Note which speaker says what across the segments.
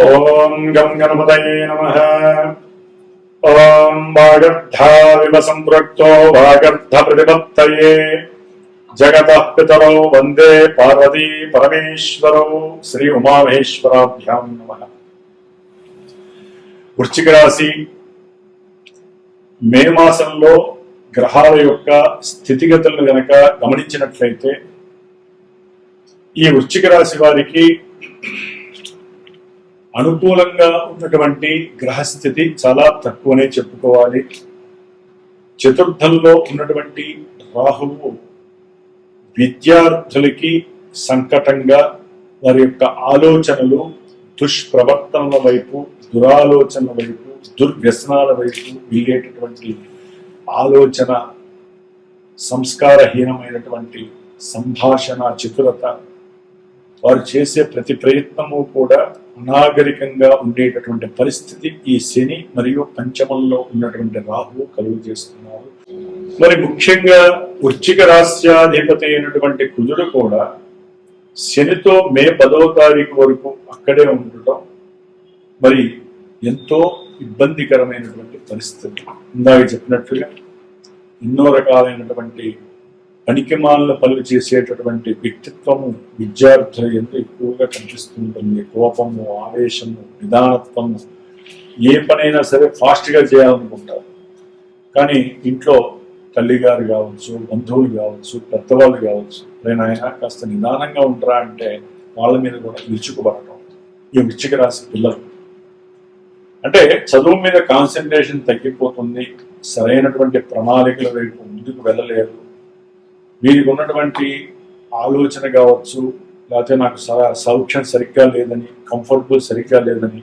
Speaker 1: ఓం గం గణపతయే నమః. ఓం వాగర్ధావివ సంపృక్తో వాగర్ధ ప్రతిపత్తయే జగతః పితరౌ వందే పార్వతీ పరమేశ్వరౌ. శ్రీ ఉమామహేశ్వరాభ్యాం నమః. వృశ్చిక రాశి మే మాసంలో గ్రహాల యొక్క స్థితిగతులను గనక గమనించినట్లయితే ఈ వృశ్చిక రాశి వారికి అనుకూలంగా ఉన్నటువంటి గ్రహస్థితి చాలా తక్కువనే చెప్పుకోవాలి. చతుర్థంలో ఉన్నటువంటి రాహువు విద్యార్థులకి సంకటంగా వారి యొక్క ఆలోచనలు దుష్ప్రవర్తనల వైపు, దురాలోచనల వైపు, దుర్వ్యసనాల వైపు వెళ్ళేటటువంటి ఆలోచన, సంస్కారహీనమైనటువంటి సంభాషణ చతురత, వారు చేసే ప్రతి ప్రయత్నము కూడా అనాగరికంగా ఉండేటటువంటి పరిస్థితి ఈ శని మరియు పంచమంలో ఉన్నటువంటి రాహువు కలుగు చేస్తున్నారు. మరి ముఖ్యంగా వృశ్చిక రాశ్యాధిపతి అయినటువంటి కుజుడు కూడా శనితో మే 10వ తారీఖు వరకు అక్కడే ఉండటం మరి ఎంతో ఇబ్బందికరమైనటువంటి పరిస్థితి. ఇందాక చెప్పినట్లుగా ఎన్నో రకాలైనటువంటి పనికిమాలిన పనులు చేసేటటువంటి వ్యక్తిత్వము విద్యార్థులు ఎంతో ఎక్కువగా కనిపిస్తుంటుంది. కోపము, ఆవేశము, నిదానత్వము, ఏ పనైనా సరే ఫాస్ట్గా చేయాలనుకుంటారు. కానీ ఇంట్లో తల్లిగారు కావచ్చు, బంధువులు కావచ్చు, పెద్దవాళ్ళు కావచ్చు, ఆయన కాస్త నిదానంగా ఉంటారా అంటే వాళ్ళ మీద కూడా విరుచుకుపడటం. ఈ వృశ్చిక రాశి పిల్లలు అంటే చదువు మీద కాన్సన్ట్రేషన్ తగ్గిపోతుంది, సరైనటువంటి ప్రణాళికల వైపు ముందుకు వెళ్ళలేరు. వీరికి ఉన్నటువంటి ఆలోచన కావచ్చు, లేకపోతే నాకు సౌఖ్యం సరిగ్గా లేదని, కంఫర్టబుల్ సరిగ్గా లేదని,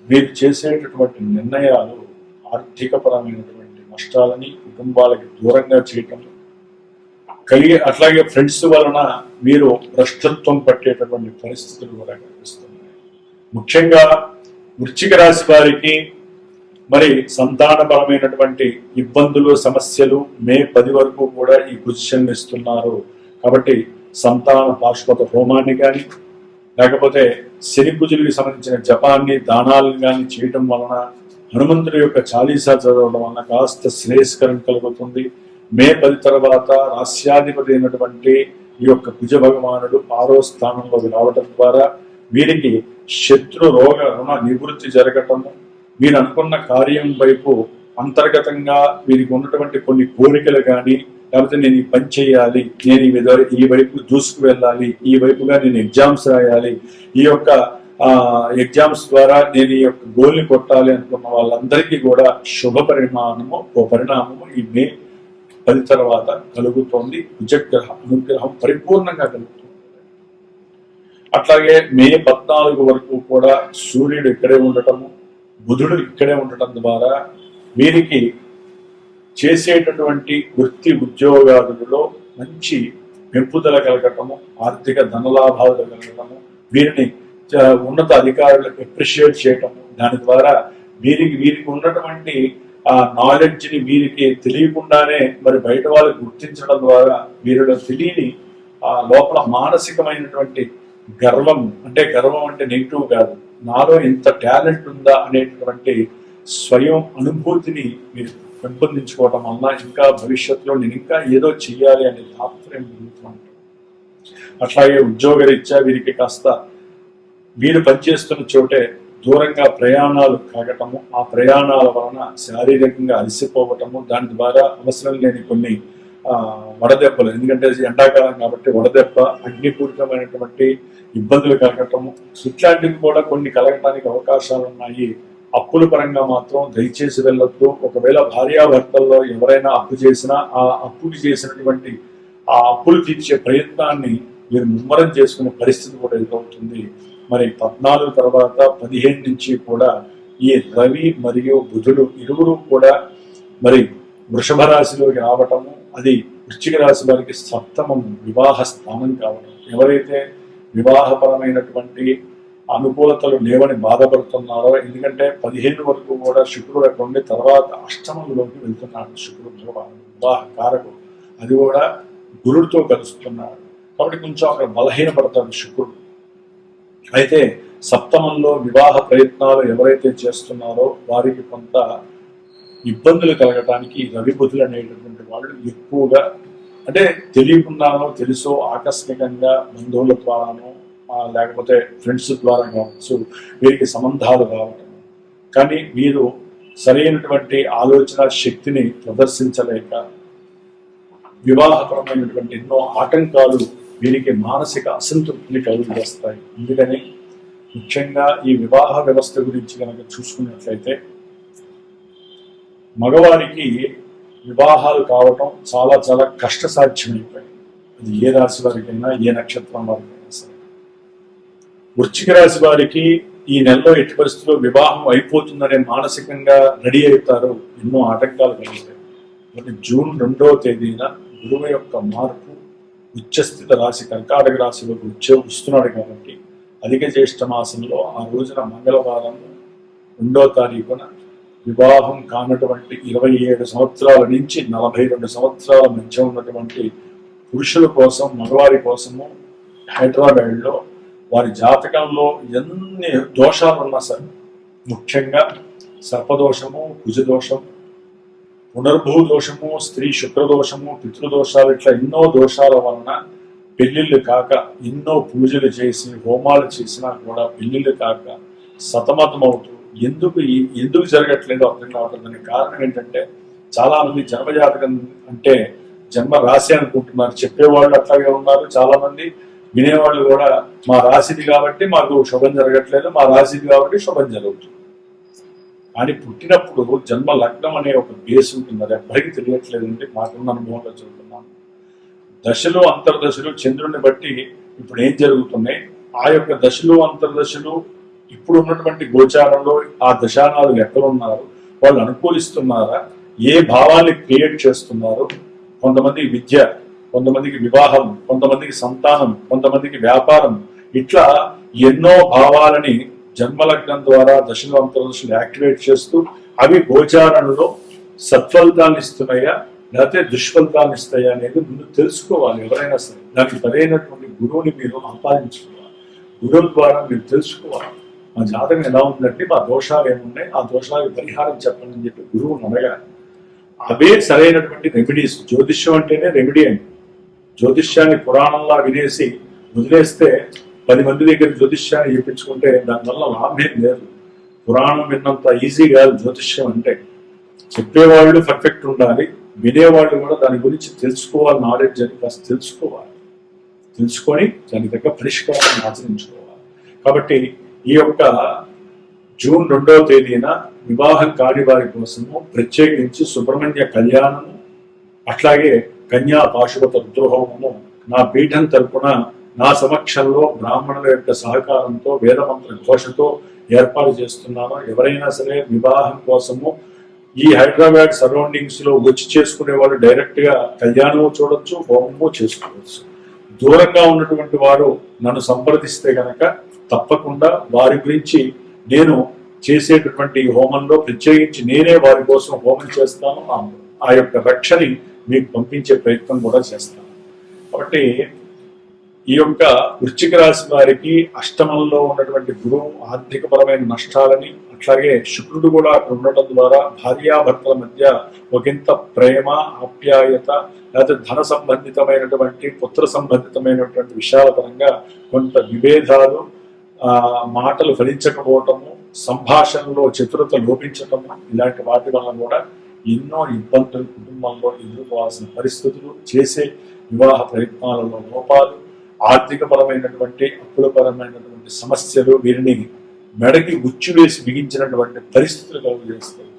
Speaker 1: వీరు చేసేటటువంటి నిర్ణయాలు ఆర్థికపరమైనటువంటి నష్టాలని కుటుంబాలకి దూరంగా చేయటం కలిగే, అట్లాగే ఫ్రెండ్స్ వలన మీరు భ్రష్టత్వం పట్టేటటువంటి పరిస్థితులు కూడా కనిపిస్తున్నాయి. ముఖ్యంగా వృశ్చిక రాశి వారికి మరి సంతానపరమైనటువంటి ఇబ్బందులు, సమస్యలు మే 10 వరకు కూడా ఈ పొజిషన్ ఇస్తున్నారు. కాబట్టి సంతాన పాశుపత హోమాన్ని కానీ, లేకపోతే శని కుజులకి సంబంధించిన జపాన్ని, దానాలను కానీ చేయటం వలన, హనుమంతుడి యొక్క చాలీసా చదవడం వలన కాస్త శ్రేయస్కరం కలుగుతుంది. మే 10 తర్వాత రాస్యాధిపతి అయినటువంటి ఈ యొక్క కుజ భగవానుడు 6వ స్థానంలోకి రావటం ద్వారా వీరికి శత్రు రోగ రుణ నివృత్తి జరగటము, మీరు అనుకున్న కార్యం వైపు అంతర్గతంగా వీరికి ఉన్నటువంటి కొన్ని కోరికలు కానీ, లేకపోతే నేను ఈ పని చేయాలి, నేను ఈ వైపు దూసుకు వెళ్ళాలి, ఈ వైపుగా నేను ఎగ్జామ్స్ రాయాలి, ఈ యొక్క ఎగ్జామ్స్ ద్వారా నేను ఈ యొక్క గోల్ని కొట్టాలి అనుకున్న వాళ్ళందరికీ కూడా శుభ పరిణామము ఈ మే 10 తర్వాత కలుగుతోంది. కుజగ్రహ అనుగ్రహం పరిపూర్ణంగా కలుగుతుంది. అట్లాగే మే 14 వరకు కూడా సూర్యుడు ఇక్కడే ఉండటము, బుధుడు ఇక్కడే ఉండటం ద్వారా వీరికి చేసేటటువంటి వృత్తి ఉద్యోగాదులలో మంచి పెంపుదల కలగటము, ఆర్థిక ధనలాభాలు కలగటము, వీరిని ఉన్నత అధికారులకు అప్రిషియేట్ చేయటము, దాని ద్వారా వీరికి ఉన్నటువంటి ఆ నాలెడ్జ్ని వీరికి తెలియకుండానే మరి బయట వాళ్ళకి గుర్తించడం ద్వారా వీరిలో తెలియని ఆ లోపల మానసికమైనటువంటి గర్వం, అంటే గర్వం అంటే నెగిటివ్ కాదు, నాలో ఇంత టాలెంట్ ఉందా అనేటటువంటి స్వయం అనుభూతిని మీరు పెంపొందించుకోవటం వల్ల ఇంకా భవిష్యత్తులో నేను ఇంకా ఏదో చెయ్యాలి అనే తాత్పర్యం పెరుగుతుంటాం. అట్లాగే ఉద్యోగరీత్యా వీరికి కాస్త వీరు పనిచేస్తున్న చోటే దూరంగా ప్రయాణాలు కాగటము, ఆ ప్రయాణాల వలన శారీరకంగా అలసిపోవటము, దాని ద్వారా అవసరం లేని కొన్ని వడదెబ్బలు, ఎందుకంటే ఎండాకాలం కాబట్టి వడదెబ్బ, అగ్నిపూరితమైనటువంటి ఇబ్బందులు కలగటము, ఇట్లాంటివి కూడా కొన్ని కలగటానికి అవకాశాలు ఉన్నాయి. అప్పుల పరంగా మాత్రం దయచేసి వెళ్ళొద్దు. ఒకవేళ భార్యాభర్తల్లో ఎవరైనా అప్పు చేసినా ఆ అప్పుకి చేసినటువంటి ఆ అప్పులు తీర్చే ప్రయత్నాన్ని మీరు ముమ్మరం చేసుకునే పరిస్థితి కూడా ఎదురవుతుంది. మరి 14 తర్వాత 15 నుంచి కూడా ఈ రవి మరియు బుధుడు ఇరువురు కూడా మరి వృషభ రాశిలోకి రావటము, అది వృశ్చిక రాశి వారికి సప్తమం వివాహ స్థానం కావడం. ఎవరైతే వివాహపరమైనటువంటి అనుకూలతలు లేవని బాధపడుతున్నారో, ఎందుకంటే 15 వరకు కూడా శుక్రుడు అక్కడ ఉండి తర్వాత అష్టమంలోకి వెళ్తున్నాడు. శుక్రుడు వివాహ కారకుడు, అది కూడా గురుడితో కలుస్తున్నాడు. కాబట్టి కొంచెం అక్కడ బలహీనపడతాడు శుక్రుడు. అయితే సప్తమంలో వివాహ ప్రయత్నాలు ఎవరైతే చేస్తున్నారో వారికి కొంత ఇబ్బందులు కలగటానికి రవి బుధులు అనేటటువంటి వాళ్ళు ఎక్కువగా, అంటే తెలియకుండానో తెలుసో ఆకస్మికంగా బంధువుల ద్వారానో లేకపోతే ఫ్రెండ్స్ ద్వారా కావచ్చు వీరికి సంబంధాలు రావటం, కానీ వీరు సరైనటువంటి ఆలోచన శక్తిని ప్రదర్శించలేక వివాహపరమైనటువంటి ఎన్నో ఆటంకాలు వీరికి మానసిక అసంతృప్తిని కలుగజేస్తాయి. అందుకని ముఖ్యంగా ఈ వివాహ వ్యవస్థ గురించి కనుక చూసుకున్నట్లయితే మగవారికి వివాహాలు కావటం చాలా చాలా కష్టసాధ్యమైపోయింది. అది ఏ రాశి వారికైనా ఏ నక్షత్రం వారికైనా సరే. వృశ్చిక రాశి వారికి ఈ నెలలో ఎట్టి పరిస్థితుల్లో వివాహం అయిపోతుందనే మానసికంగా రెడీ అవుతారు. ఎన్నో ఆటంకాలు కలుగుతాయి. మరి జూన్ 2వ తేదీన గురువు యొక్క మార్పు ఉచ్చస్థిత రాశి కర్కాటక రాశిలోకి వస్తున్నాడు కాబట్టి అధిక జ్యేష్ఠ మాసంలో ఆ రోజున మంగళవారం 2వ తారీఖున వివాహం కానటువంటి 27 సంవత్సరాల నుంచి 42 సంవత్సరాల మధ్య ఉన్నటువంటి పురుషుల కోసం, మగవారి కోసము హైదరాబాద్లో వారి జాతకంలో ఎన్ని దోషాలు ఉన్నా సరే, ముఖ్యంగా సర్పదోషము, కుజదోషం, పునర్భూ దోషము, స్త్రీ శుక్రదోషము, పితృదోషాలు, ఇట్లా ఎన్నో దోషాల వలన పెళ్లిళ్ళు కాక ఎన్నో పూజలు చేసి హోమాలు చేసినా కూడా పెళ్లిళ్ళు కాక సతమతమవుతూ ఎందుకు జరగట్లేదు అర్థం కావట్లేదు. దానికి కారణం ఏంటంటే చాలా మంది జన్మజాతకం అంటే జన్మ రాశి అనుకుంటున్నారు. చెప్పేవాళ్ళు అట్లాగే ఉన్నారు, చాలా మంది వినేవాళ్ళు కూడా మా రాశిది కాబట్టి మాకు శుభం జరగట్లేదు, మా రాశిది కాబట్టి శుభం జరుగుతుంది. కానీ పుట్టినప్పుడు జన్మ లగ్నం అనే ఒక బేస్ ఉంటుంది, అది ఎవ్వరికి తెలియట్లేదు. అంటే మాకున్న అనుభవంలో చెబుతున్నాను. దశలు అంతర్దశలు చంద్రుడిని బట్టి ఇప్పుడు ఏం జరుగుతున్నాయి, ఆ యొక్క దశలు అంతర్దశలు ఇప్పుడు ఉన్నటువంటి గోచారంలో ఆ దశానాలు ఎక్కడున్నారు, వాళ్ళు అనుకూలిస్తున్నారా, ఏ భావాన్ని క్రియేట్ చేస్తున్నారు. కొంతమందికి విద్య, కొంతమందికి వివాహం, కొంతమందికి సంతానం, కొంతమందికి వ్యాపారం, ఇట్లా ఎన్నో భావాలని జన్మలగ్నం ద్వారా దశలు అంతర్దశలు యాక్టివేట్ చేస్తూ అవి గోచారంలో సత్ఫలితాన్ని ఇస్తున్నాయా లేకపోతే దుష్ఫలితాన్ని ఇస్తాయా అనేది ముందు తెలుసుకోవాలి. ఎవరైనా సరే దానికి సరైనటువంటి గురువుని మీరు సంపాదించుకోవాలి. గురువు ద్వారా మీరు తెలుసుకోవాలి, మా జాతకం ఎలా ఉందంటే మా దోషాలు ఏమున్నాయి, ఆ దోషాలకు పరిహారం చెప్పండి అని చెప్పి గురువుని అడగాలి. అవే సరైనటువంటి రెమెడీస్. జ్యోతిష్యం అంటేనే రెమెడీ అండి. జ్యోతిష్యాన్ని పురాణంలా వినేసి వదిలేస్తే 10 మంది దగ్గర జ్యోతిష్యాన్ని చెప్పించుకుంటే దానివల్ల లాభం లేదు. పురాణం విన్నంత ఈజీ కాదు జ్యోతిష్యం అంటే. చెప్పేవాళ్ళు పర్ఫెక్ట్ ఉండాలి, వినేవాళ్ళు కూడా దాని గురించి తెలుసుకోవాలి, నాలెడ్జ్ అని కాస్త తెలుసుకోవాలి. తెలుసుకొని దాని దగ్గర పరిష్కారాన్ని ఆచరించుకోవాలి. కాబట్టి ఈ యొక్క జూన్ 2వ తేదీన వివాహం కాని వారి కోసము ప్రత్యేకించి సుబ్రహ్మణ్య కళ్యాణము, అట్లాగే కన్యా పాశుపత రుద్రహోమము నా పీఠం తరపున నా సమక్షంలో బ్రాహ్మణుల యొక్క సహకారంతో వేదమంత్ర ఘోషతో ఏర్పాటు చేస్తున్నాను. ఎవరైనా సరే వివాహం కోసము ఈ హైదరాబాద్ సరౌండింగ్స్ లో వచ్చి చేసుకునే వాళ్ళు డైరెక్ట్ గా కళ్యాణము చూడొచ్చు, హోమము చేసుకోవచ్చు. దూరంగా ఉన్నటువంటి వారు నన్ను సంప్రదిస్తే గనక తప్పకుండా వారి గురించి నేను చేసేటటువంటి హోమంలో ప్రత్యేకించి నేనే వారి కోసం హోమం చేస్తాను. ఆ యొక్క రక్షని మీకు పంపించే ప్రయత్నం కూడా చేస్తాను. కాబట్టి ఈ యొక్క వృశ్చిక రాశి వారికి అష్టమంలో ఉన్నటువంటి గురువు ఆర్థికపరమైన నష్టాలని, అట్లాగే శుక్రుడు కూడా అక్కడ ఉండటం ద్వారా భార్యాభర్తల మధ్య ఒకంత ప్రేమ, ఆప్యాయత, లేకపోతే ధన సంబంధితమైనటువంటి పుత్ర సంబంధితమైనటువంటి విషయాల పరంగా కొంత విభేదాలు, మాటలు ఫలించకపోవటము, సంభాషణలో చతురత లోపించటము, ఇలాంటి వాటి వల్ల కూడా ఎన్నో ఇబ్బందులు కుటుంబంలో ఎదుర్కోవాల్సిన పరిస్థితులు, చేసే వివాహ ప్రయత్నాలలో లోపాలు, ఆర్థికపరమైనటువంటి అప్పులపరమైనటువంటి సమస్యలు వీరిని మెడకి ఉచ్చు వేసి బిగించినటువంటి పరిస్థితులు కలుగజేస్తాయి.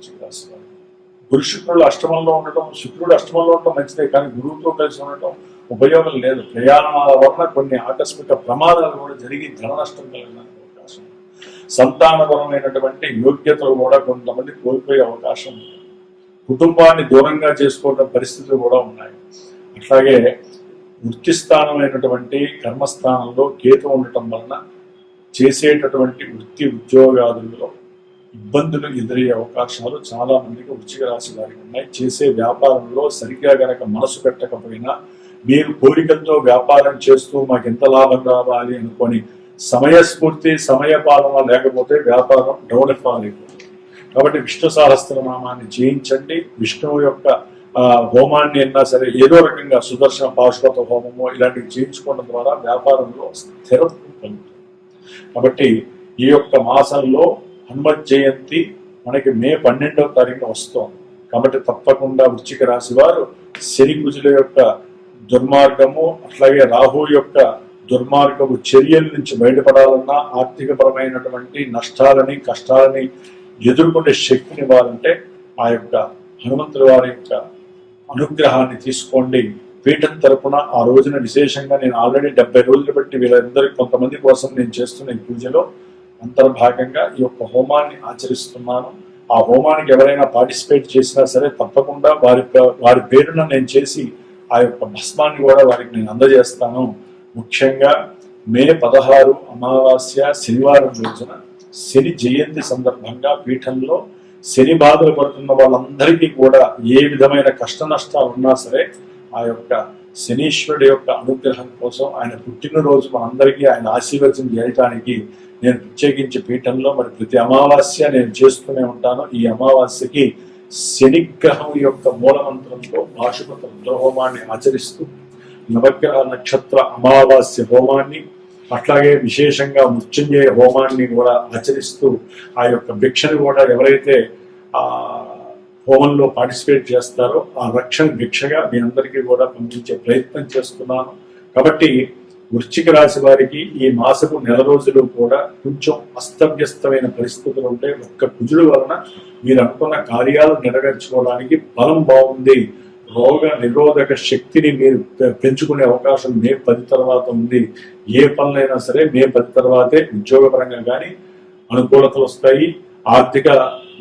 Speaker 1: గురు శుక్రుడు అష్టమంలో ఉండటం, శుక్రుడు అష్టమంలో ఉండటం మంచిదే, కానీ గురువుతో కలిసి ఉండటం ఉపయోగం లేదు. ప్రయాణాల వలన కొన్ని ఆకస్మిక ప్రమాదాలు కూడా జరిగి ధన నష్టం కలగడానికి అవకాశం, సంతానపరమైనటువంటి యోగ్యతలు కూడా కొంతమంది కోల్పోయే అవకాశం ఉంది. కుటుంబాన్ని దూరంగా చేసుకోవడం పరిస్థితులు కూడా ఉన్నాయి. అట్లాగే వృత్తి స్థానమైనటువంటి కర్మస్థానంలో కేతు ఉండటం వలన చేసేటటువంటి వృత్తి ఉద్యోగాదుల్లో ఇబ్బందులు ఎదురయ్యే అవకాశాలు చాలా మందికి వృశ్చిక రాశి వారికి ఉన్నాయి. చేసే వ్యాపారంలో సరిగ్గా గనక మనసు పెట్టకపోయినా, మీరు కోరికలతో వ్యాపారం చేస్తూ మాకు ఎంత లాభం రావాలి అనుకొని సమయస్ఫూర్తి సమయపాలన లేకపోతే వ్యాపారం డౌన్ఫాల్ అయిపోతుంది. కాబట్టి విష్ణు సహస్రనామాన్ని చేయించండి. విష్ణువు యొక్క హోమాన్ని అయినా సరే ఏదో రకంగా సుదర్శన పాశుపత హోమము ఇలాంటివి చేయించుకోవడం ద్వారా వ్యాపారంలో స్థిరత్వం కలుగుతుంది. కాబట్టి ఈ యొక్క మాసంలో హనుమత్ జయంతి మనకి మే 12వ తారీఖున వస్తోంది. కాబట్టి తప్పకుండా వృశ్చిక రాశి వారు శని కుజుల యొక్క దుర్మార్గము అట్లాగే రాహు యొక్క దుర్మార్గము చర్యల నుంచి బయటపడాలన్నా ఆర్థికపరమైనటువంటి నష్టాలని కష్టాలని ఎదుర్కొనే శక్తిని ఇవ్వాలంటే ఆ యొక్క హనుమంతుల వారి యొక్క అనుగ్రహాన్ని తీసుకోండి. పీఠం తరపున ఆ రోజున విశేషంగా నేను ఆల్రెడీ 70 రోజులు బట్టి వీళ్ళందరికీ కొంతమంది కోసం నేను చేస్తున్న ఈ పూజలో అంతర్భాగంగా ఈ యొక్క హోమాన్ని ఆచరిస్తున్నాను. ఆ హోమానికి ఎవరైనా పార్టిసిపేట్ చేసినా సరే తప్పకుండా వారి పేరున నేను చేసి ఆ యొక్క భస్మాన్ని కూడా వారికి నేను అందజేస్తాను. ముఖ్యంగా మే 16 అమావాస్య శనివారం రోజున శని జయంతి సందర్భంగా పీఠంలో శని బాధలు పడుతున్న వాళ్ళందరికీ కూడా ఏ విధమైన కష్ట నష్టాలు ఉన్నా సరే ఆ యొక్క శనీశ్వరుడి యొక్క అనుగ్రహం కోసం ఆయన పుట్టినరోజు మనందరికీ ఆయన ఆశీర్వచనం చేయడానికి నేను ప్రత్యేకించి పీఠంలో మరి ప్రతి అమావాస్య నేను చేస్తూనే ఉంటాను. ఈ అమావాస్యకి శనిగ్రహం యొక్క మూలమంత్రంతో పాశుపత రుద్రహోమాన్ని ఆచరిస్తూ నవగ్రహ నక్షత్ర అమావాస్య హోమాన్ని అట్లాగే విశేషంగా మృత్యుంజయ హోమాన్ని కూడా ఆచరిస్తూ ఆ యొక్క భిక్షను కూడా ఎవరైతే ఆ హోమంలో పార్టిసిపేట్ చేస్తారో ఆ రక్షణ భిక్షగా మీ అందరికీ కూడా పంపించే ప్రయత్నం చేస్తున్నాను. కాబట్టి వృశ్చిక రాశి వారికి ఈ మాసపు నెల రోజులు కూడా కొంచెం అస్తవ్యస్తమైన పరిస్థితులు ఉంటే ఒక్క కుజుడు వలన మీరు అనుకున్న కార్యాలు నెరవేర్చుకోవడానికి బలం బాగుంది. రోగ నిరోధక శక్తిని మీరు పెంచుకునే అవకాశం మే 10 తర్వాత ఉంది. ఏ పనులైనా సరే మే 10 తర్వాతే ఉద్యోగపరంగా కానీ అనుకూలతలు వస్తాయి. ఆర్థిక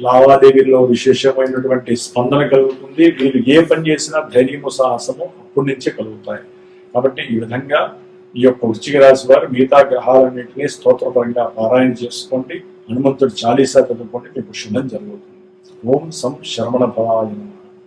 Speaker 1: లావాదేవీల్లో విశేషమైనటువంటి స్పందన కలుగుతుంది. మీరు ఏ పని చేసినా ధైర్యము సాహసము అప్పటి నుంచే కలుగుతాయి. కాబట్టి ఈ విధంగా ఈ యొక్క వృశ్చిక రాశి వారు మిగతా గ్రహాలన్నింటినీ స్తోత్రపరంగా పారాయణ చేసుకోండి. హనుమంతుడు చాలీసా చదువుకోండి, మీకు శుభం జరుగుతుంది. ఓం సం శరవణ భవాయ.